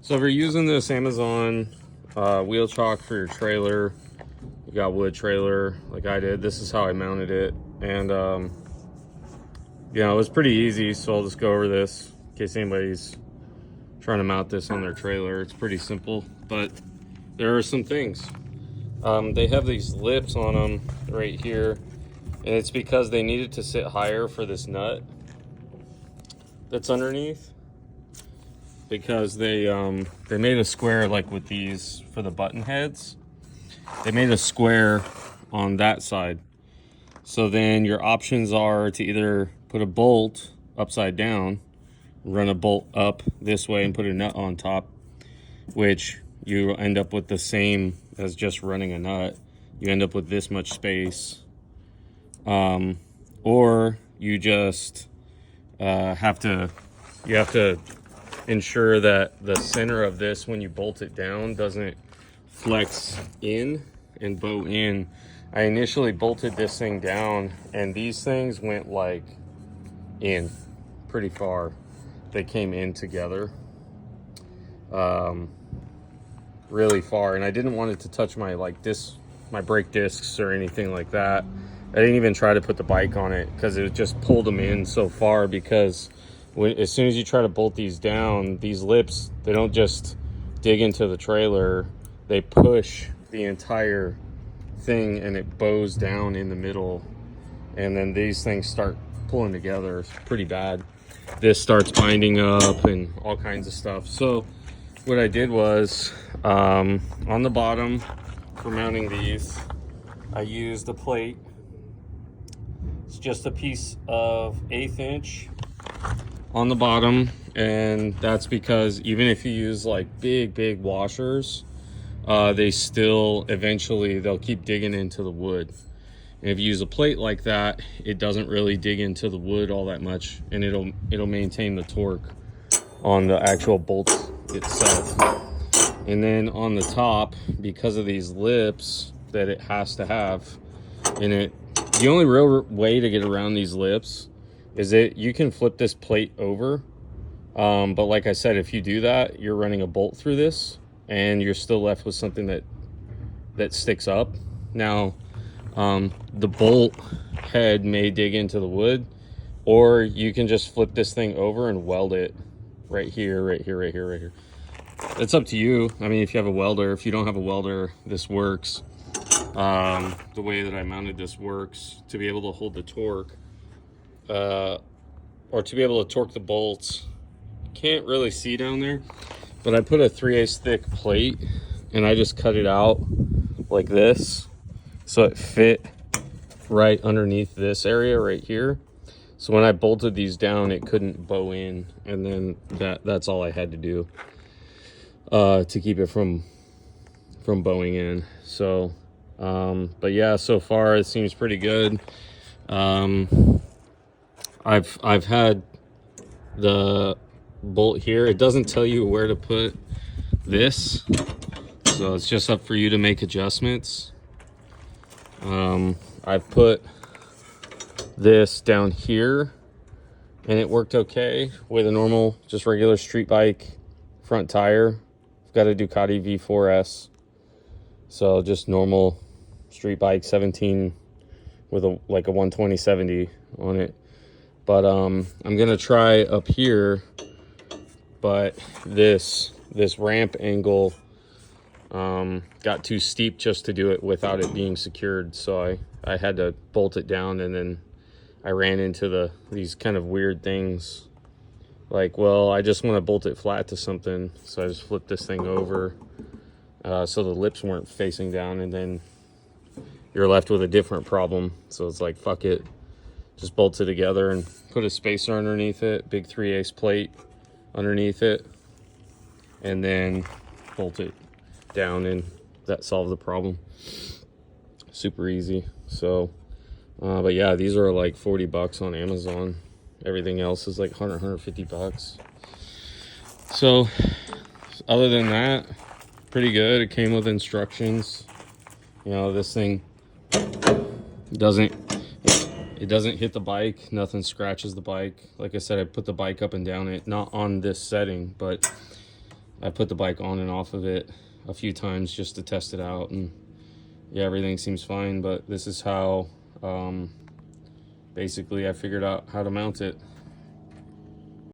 So if you're using this Amazon wheel chock for your trailer, you got wood trailer like I did, this is how I mounted it. And you know, it was pretty easy, so I'll just go over this in case anybody's trying to mount this on their trailer. It's pretty simple, but there are some things. They have these lips on them right here, and it's because they needed to sit higher for this nut that's underneath, because they made a square like with these for the button heads. They made a square on that side. So then your options are to either put a bolt upside down, run a bolt up this way and put a nut on top, which you end up with the same as just running a nut. You end up with this much space. Or you just have to ensure that the center of this, when you bolt it down, doesn't flex in and bow in. I initially bolted this thing down and these things went like in pretty far. They came in together really far, and I didn't want it to touch my my brake discs or anything like that. I didn't even try to put the bike on it because it just pulled them in so far, because as soon as you try to bolt these down, these lips, they don't just dig into the trailer, they push the entire thing and it bows down in the middle, and then these things start pulling together. It's pretty bad. This starts binding up and all kinds of stuff. So what I did was, on the bottom for mounting these, I used a plate. It's just a piece of 1/8 inch on the bottom, and that's because even if you use like big washers, they still eventually, they'll keep digging into the wood. And if you use a plate like that, it doesn't really dig into the wood all that much, and it'll maintain the torque on the actual bolt itself. And then on the top, because of these lips that it has to have in it, the only real way to get around these lips is you can flip this plate over. But like I said, if you do that, you're running a bolt through this and you're still left with something that sticks up. Now, the bolt head may dig into the wood, or you can just flip this thing over and weld it right here, right here, right here, right here. It's up to you. I mean, if you have a welder. If you don't have a welder, this works. The way that I mounted this works to be able to hold the torque, or to be able to torque the bolts. Can't really see down there, but I put a 3/8 thick plate and I just cut it out like this, so it fit right underneath this area right here. So when I bolted these down, it couldn't bow in, and then that's all I had to do to keep it from bowing in. So but yeah, so far it seems pretty good. I've had the bolt here. It doesn't tell you where to put this, so it's just up for you to make adjustments. I've put this down here and it worked okay with a normal, just regular street bike front tire. I've got a Ducati V4S, so just normal street bike 17 with a 120/70 on it. But I'm gonna try up here, but this ramp angle got too steep just to do it without it being secured, so I had to bolt it down, and then I ran into these kind of weird things, like, well, I just want to bolt it flat to something, so I just flipped this thing over so the lips weren't facing down, and then you're left with a different problem. So it's like, fuck it, just bolt it together and put a spacer underneath it, big 3/8 plate underneath it, and then bolt it down, and that solved the problem. Super easy. So but yeah, these are like 40 bucks on Amazon. Everything else is like 150 bucks. So other than that, pretty good. It came with instructions. You know, this thing doesn't hit the bike, nothing scratches the bike. Like I said, I put the bike up and down it, not on this setting, but I put the bike on and off of it a few times just to test it out, and yeah, everything seems fine. But this is how basically I figured out how to mount it.